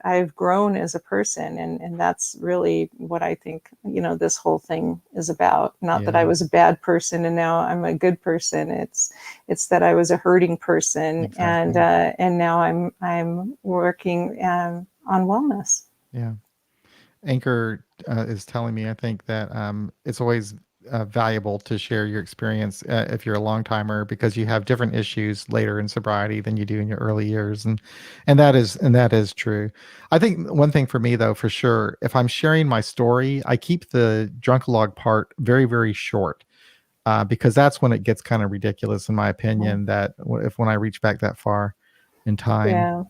I've grown as a person, and that's really what I think, this whole thing is about. Not that I Yeah. was a bad person and now I'm a good person. It's that I was a hurting person, Exactly. and now I'm working on wellness. Yeah. Anchor is telling me, I think that it's always valuable to share your experience if you're a long timer, because you have different issues later in sobriety than you do in your early years, and that is true. I think one thing for me though, for sure, if I'm sharing my story, I keep the drunkalog part very very short, because that's when it gets kind of ridiculous, in my Mhm. opinion. That if when I reach back that far in time, Yeah.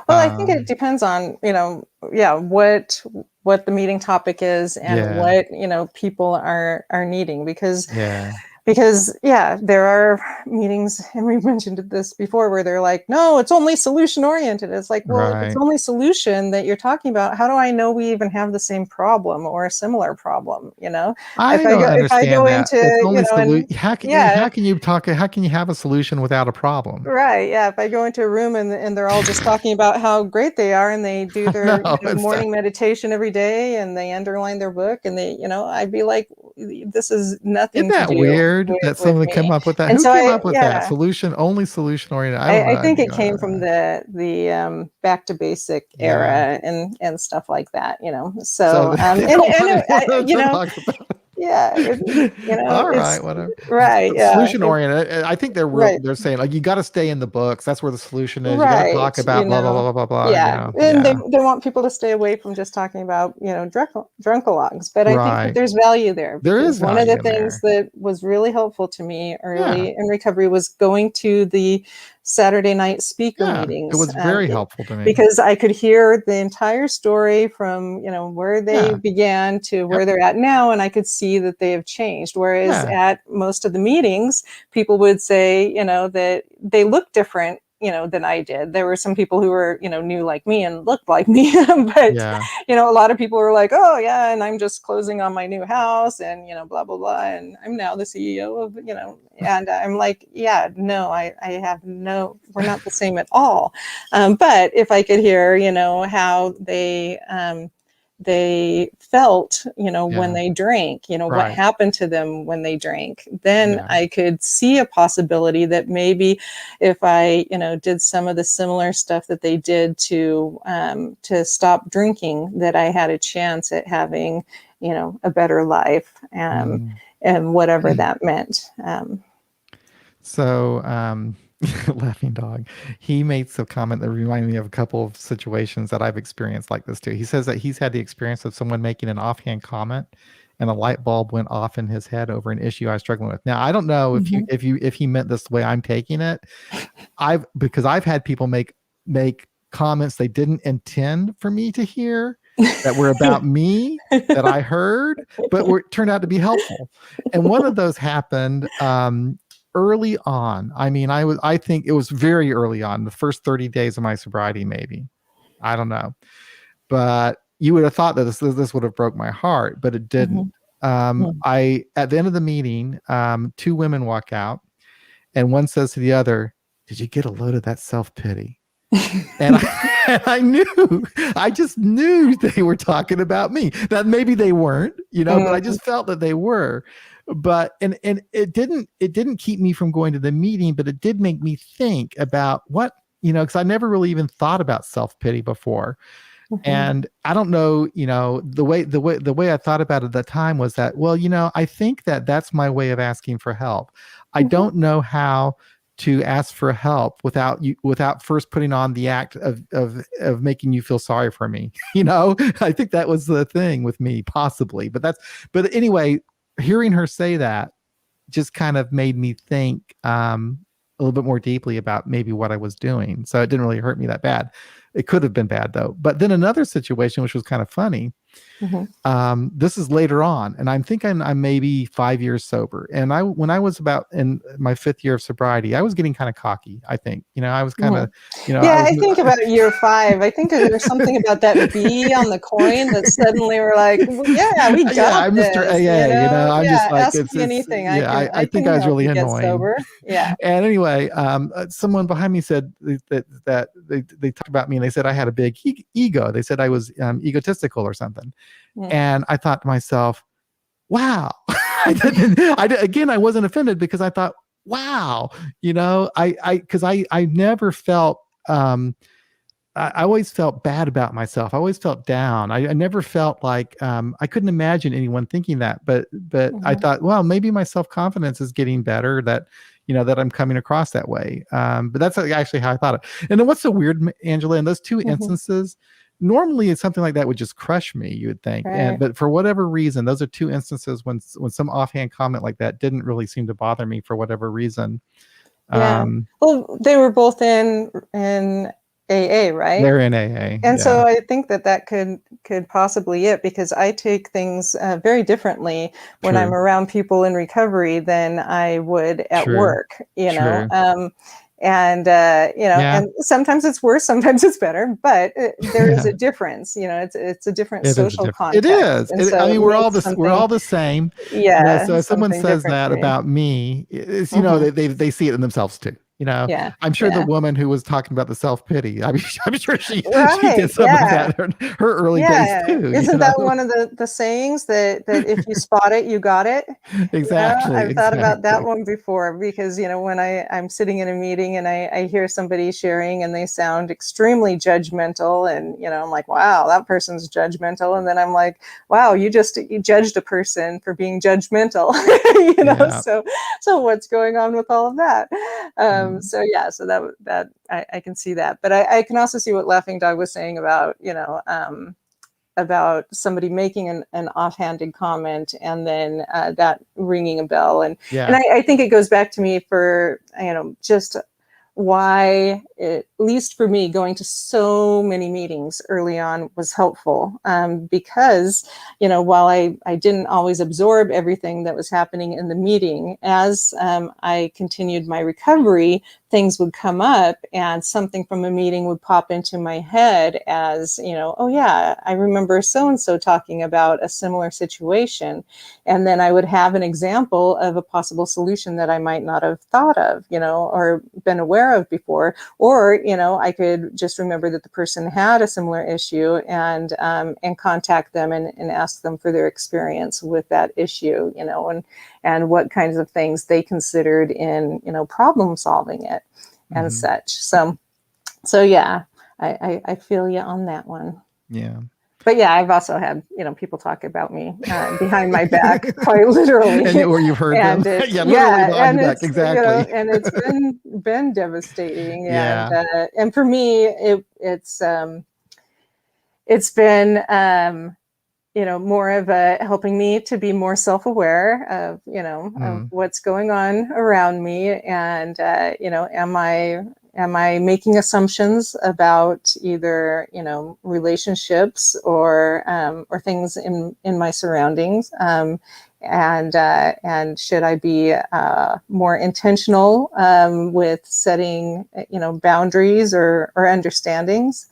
Well, I think it um, depends on, yeah, what the meeting topic is, and yeah, what, people are needing, yeah, yeah, there are meetings, and we've mentioned this before, where they're like, no, it's only solution oriented. It's like, well, if it's right. only solution that you're talking about, how do I know we even have the same problem or a similar problem? I don't If I go understand that. into, It's only and yeah, how can you talk, how can you have a solution without a problem? right, yeah. If I go into a room, and they're all just talking about how great they are, and they do I their, know, it's morning meditation every day, and they underline their book, and I'd be like, this is isn't nothing to that do weird with, that someone came me. up with that? And Who so came up with that? yeah, Solution, only solution oriented. I don't know. I I'd think be it going, came from the back to basic yeah. era, and stuff like that. So So they and don't and want anyone you to know, talk about yeah, it. All right, it's whatever. right, yeah, Solution oriented. I think they're real. right. They're saying like you got to stay in the books. That's where the solution is. You got to Right, talk about blah blah blah blah blah blah. yeah, and Yeah. they want people to stay away from just talking about, drunkalogs. But I think that Right. there's value there, There because is one of the value in things there. that was really helpful to me Yeah. early in recovery was going to the Saturday night speaker Yeah. It meetings, was very helpful to me. because I could hear the entire story from, where they Yeah. began to Yep. where they're at now, and I could see that they have changed. Whereas Yeah. at most of the meetings, people would say, that they look different, than I did. There were some people who were, new like me and looked like me, but Yeah. a lot of people were like, oh yeah, and I'm just closing on my new house, and blah blah blah, and I'm now the CEO of, and I'm like, yeah, no, I have no, we're not the same at all. But if I could hear, how they felt, when Yeah. they drank, what Right. happened to them when they drank, then Yeah. I could see a possibility that maybe if I, did some of the similar stuff that they did to stop drinking, that I had a chance at having, a better life, Mhm. and whatever that meant. So, laughing dog, he made some comment that reminded me of a couple of situations that I've experienced like this too. He says that he's had the experience of someone making an offhand comment and a light bulb went off in his head over an issue I was struggling with. Now, I don't know Mhm. if he meant this the way I'm taking it. Because I've had people make comments they didn't intend for me to hear, that were about me, that I heard, but turned out to be helpful. And one of those happened early on. I mean, I think it was very early on, the first 30 days of my sobriety, maybe. I don't know. But you would have thought that this would have broke my heart, but it didn't. I At the end of the meeting, two women walk out, and one says to the other, "Did you get a load of that self-pity?" And I knew, I just knew they were talking about me. That maybe they weren't, but I just felt that they were. But and it didn't keep me from going to the meeting, but it did make me think about what, because I never really even thought about self-pity before. And I don't know, the way I thought about it at the time was that, well, I think that that's my way of asking for help. I don't know how to ask for help without first putting on the act of making you feel sorry for me. I think that was the thing with me, possibly. But anyway, hearing her say that just kind of made me think a little bit more deeply about maybe what I was doing. So it didn't really hurt me that bad. It could have been bad though. But then another situation, which was kind of funny. This is later on, and I'm thinking I'm maybe 5 years sober. And when I was about in my 5th year of sobriety, I was getting kind of cocky. I think, I was kind of, I think about year 5. I think there's something about that B on the coin that suddenly we're like, well, yeah, we got I'm this. Mr. AA, I'm just like, ask me anything. Yeah, I think can I was help really you get annoying. sober. Yeah. And anyway, someone behind me said that they talked about me, and they said I had a big ego. They said I was egotistical or something. And I thought to myself, wow. Again, I wasn't offended because I thought, wow, because I never felt, I always felt bad about myself. I always felt down. I never felt like, I couldn't imagine anyone thinking that, but I thought, well, maybe my self-confidence is getting better, that I'm coming across that way. But that's actually how I thought it. And then what's so weird, Angela, in those two instances, normally it's something like that would just crush me, you would think. Right. But for whatever reason, those are two instances when some offhand comment like that didn't really seem to bother me for whatever reason. Yeah. Well, they were both in AA, right? They're in AA. And so I think that could possibly it, because I take things very differently when I'm around people in recovery than I would at work, and and sometimes it's worse, sometimes it's better, but there is a difference. It's a different social context. It is. So I mean, we're all the same. Yeah. So if someone says that about me, it's they see it in themselves too. I'm sure the woman who was talking about the self-pity, I'm sure she did some of that in her early days too. Isn't that one of the sayings that if you spot it, you got it? Exactly. I've thought about that one before, because when I'm sitting in a meeting and I hear somebody sharing and they sound extremely judgmental, and I'm like, wow, that person's judgmental, and then I'm like, wow, you judged a person for being judgmental. So what's going on with all of that? So that I can see that, but I can also see what Laughing Dog was saying about about somebody making an offhanded comment and then that ringing a bell, and I think it goes back to me for just why, at least for me, going to so many meetings early on was helpful, because while I didn't always absorb everything that was happening in the meeting, as I continued my recovery, things would come up and something from a meeting would pop into my head as, oh yeah, I remember so-and-so talking about a similar situation. And then I would have an example of a possible solution that I might not have thought of, or been aware of before. Or, I could just remember that the person had a similar issue and contact them and ask them for their experience with that issue, and what kinds of things they considered in, problem solving it and such. So yeah, I feel you on that one. Yeah. But yeah, I've also had, people talk about me behind my back, quite literally. Or you've heard them. Literally behind your back. Exactly. And it's been devastating. And for me, it's been, more of helping me to be more self-aware of, of what's going on around me. And, am I making assumptions about either, relationships or things in my surroundings? and should I be more intentional with setting, boundaries or understandings?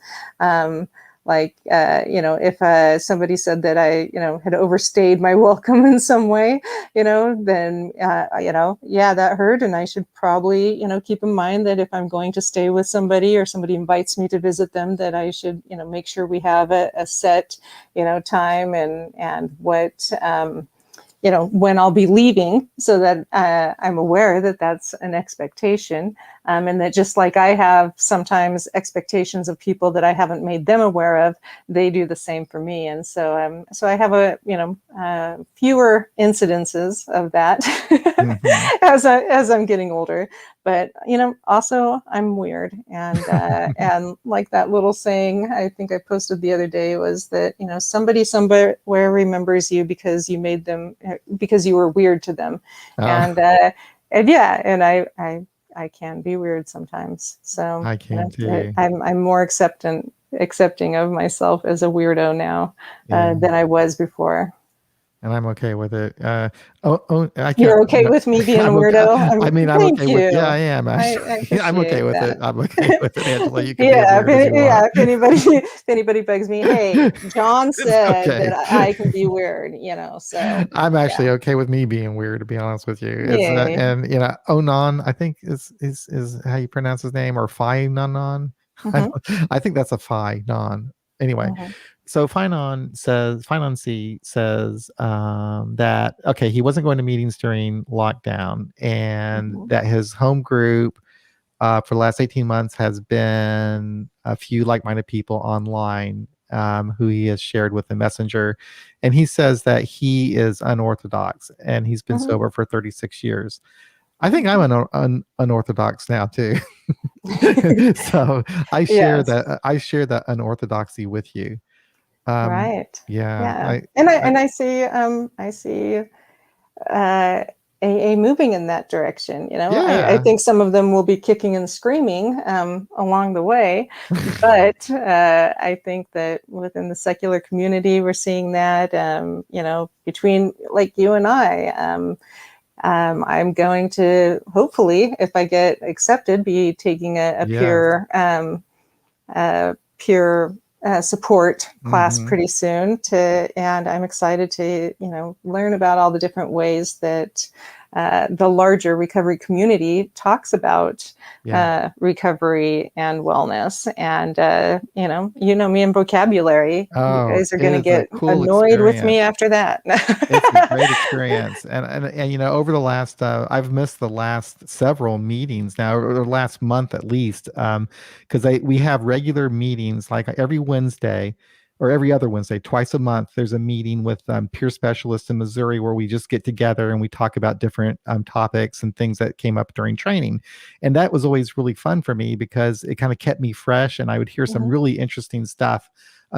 If somebody said that I, had overstayed my welcome in some way, then, yeah, that hurt. And I should probably, keep in mind that if I'm going to stay with somebody or somebody invites me to visit them, that I should, make sure we have a set, time and what, when I'll be leaving, so that I'm aware that that's an expectation. And that just like I have sometimes expectations of people that I haven't made them aware of, they do the same for me. And so I have fewer incidences of that Mhm. as I'm getting older. But also I'm weird, and like that little saying I think I posted the other day was that somebody somewhere remembers you because you made them, because you were weird to them, Oh, and yeah, and I can be weird sometimes. So I can too. I'm more accepting of myself as a weirdo now Yeah. than I was before. And I'm okay with it. I can't. You're okay with me being a I'm okay. weirdo? I mean, I'm Thank okay with. Yeah, you. I am I actually. I'm okay appreciate with it. that. I'm okay with it, Angela. You can be as Yeah, weird as you want. if anybody begs me, hey, John It's said okay. that I can be weird, so I'm yeah. actually okay with me being weird, to be honest with you. It's Yay. and Onan, I think is how you pronounce his name, or Phi Nanan. Hmm. I think that's a Phi Non. Anyway, Hmm. so Finon C says that okay, he wasn't going to meetings during lockdown, and Hmm. that his home group for the last 18 months has been a few like-minded people online who he has shared with the messenger. And he says that he is unorthodox and he's been Hmm. sober for 36 years. I think I'm Hmm. unorthodox now too. So Yes. I share that unorthodoxy with you. Um, Right. yeah, Yeah. And I I see uh, AA moving in that direction. I yeah. think some of them will be kicking and screaming along the way, but I think that within the secular community, we're seeing that, between like you and I. I'm going to hopefully, if I get accepted, be taking a Yes. pure support class Hmm. pretty soon, and I'm excited to learn about all the different ways that the larger recovery community talks about Yeah. recovery and wellness. And me and vocabulary, you Oh, guys are it going to is a get cool annoyed with me experience. after that. It's a great experience, and over the last, I've missed the last several meetings now, or the last month at least, because we have regular meetings like every Wednesday or every other Wednesday, twice a month. There's a meeting with peer specialists in Missouri where we just get together and we talk about different topics and things that came up during training, and that was always really fun for me because it kind of kept me fresh, and I would hear some Mhm. really interesting stuff.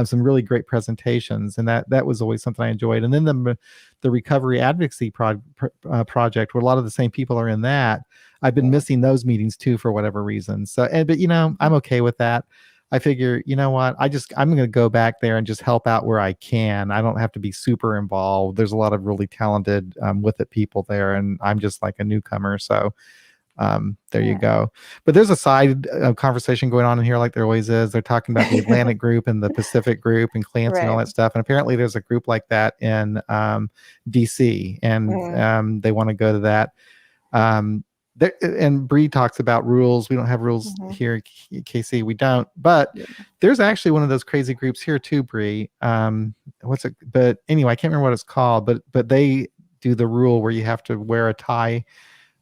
Some really great presentations, and that was always something I enjoyed. And then the recovery advocacy project, where a lot of the same people are in that. I've been Yeah. missing those meetings too for whatever reason. So, but I'm Mhm. okay with that. I figure, you know what, I'm going to go back there and just help out where I can. I don't have to be super involved. There's a lot of really talented with it people there, and I'm just like a newcomer. So there you Yeah. go. But there's a side conversation going on in here, like there always is. They're talking about the Atlantic group and the Pacific group and Clancy and all Right. that stuff. And apparently there's a group like that in DC, and Mm. they want to go to that. And Bree talks about rules. We don't have rules Mhm. here, KC. We don't. But Yeah. there's actually one of those crazy groups here too, Bree. What's it? But anyway, I can't remember what it's called. But they do the rule where you have to wear a tie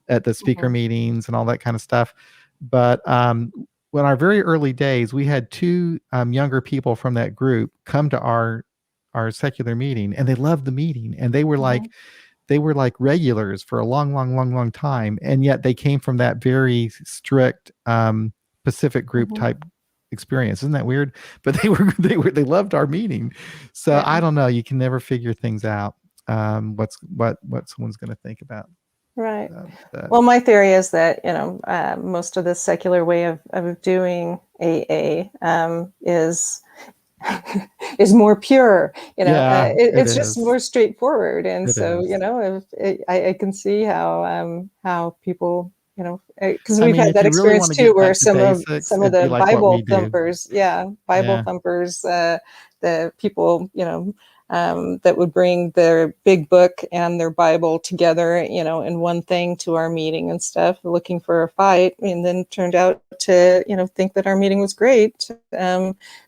at the speaker Mhm. meetings and all that kind of stuff. But when our very early days, we had two younger people from that group come to our secular meeting, and they loved the meeting, and Mhm. they were like regulars for a long time, and yet they came from that very strict Pacific group Mhm. type experience. Isn't that weird? But they loved our meeting. So Yeah. I don't know. You can never figure things out. What someone's going to think about Right. that. Well, my theory is that most of the secular way of doing AA is is more pure. Yeah, it It's just is. more straightforward. And It so, is. I can see how people, because I we've mean, had if that you really want experience to too, get where back to some of basics, some of it'd be the like what we Bible do. thumpers, Bible Yeah. thumpers, the people, that would bring their big book and their Bible together, in one thing to our meeting and stuff, looking for a fight, and then turned out to, think that our meeting was great,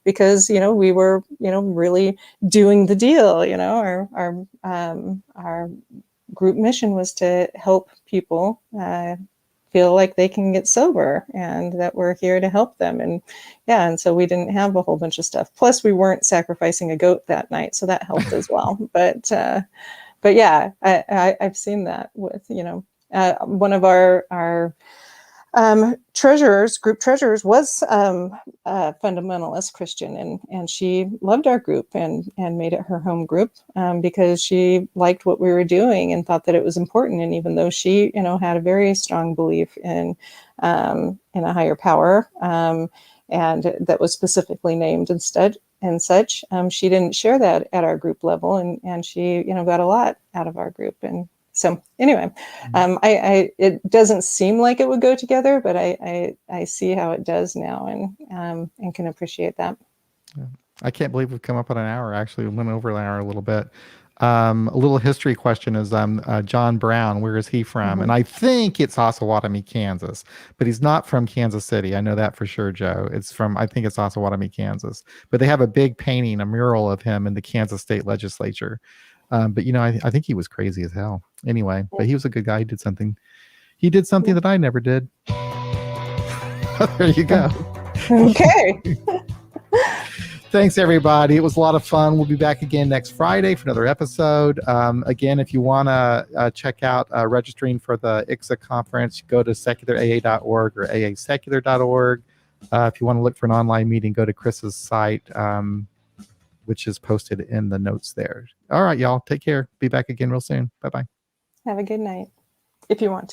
because, we were, really doing the deal. Our group mission was to help people feel like they can get sober, and that we're here to help them. And yeah, and so we didn't have a whole bunch of stuff. Plus, we weren't sacrificing a goat that night, so that helped as well. But yeah, I've seen that with, one of our group treasurers, was a fundamentalist Christian, and she loved our group and made it her home group, because she liked what we were doing and thought that it was important. And even though she, had a very strong belief in a higher power, and that was specifically named instead and such, she didn't share that at our group level, and she, got a lot out of our group. And so anyway, it doesn't seem like it would go together, but I see how it does now, and can appreciate that. Yeah. I can't believe we've come up on an hour. Actually, we went over an hour a little bit. A little history question is John Brown. Where is he from? Mm-hmm. And I think it's Osawatomie, Kansas, but he's not from Kansas City. I know that for sure, Joe. I think it's Osawatomie, Kansas. But they have a big painting, a mural of him in the Kansas State Legislature. But I think he was crazy as hell. Anyway, but he was a good guy. He did something. He did something that I never did. There you go. Okay. Thanks, everybody. It was a lot of fun. We'll be back again next Friday for another episode. Again, if you want to check out registering for the ICSA conference, go to secularaa.org or aasecular.org. If you want to look for an online meeting, go to Chris's site, which is posted in the notes there. All right, y'all. Take care. Be back again real soon. Bye-bye. Have a good night, if you want to.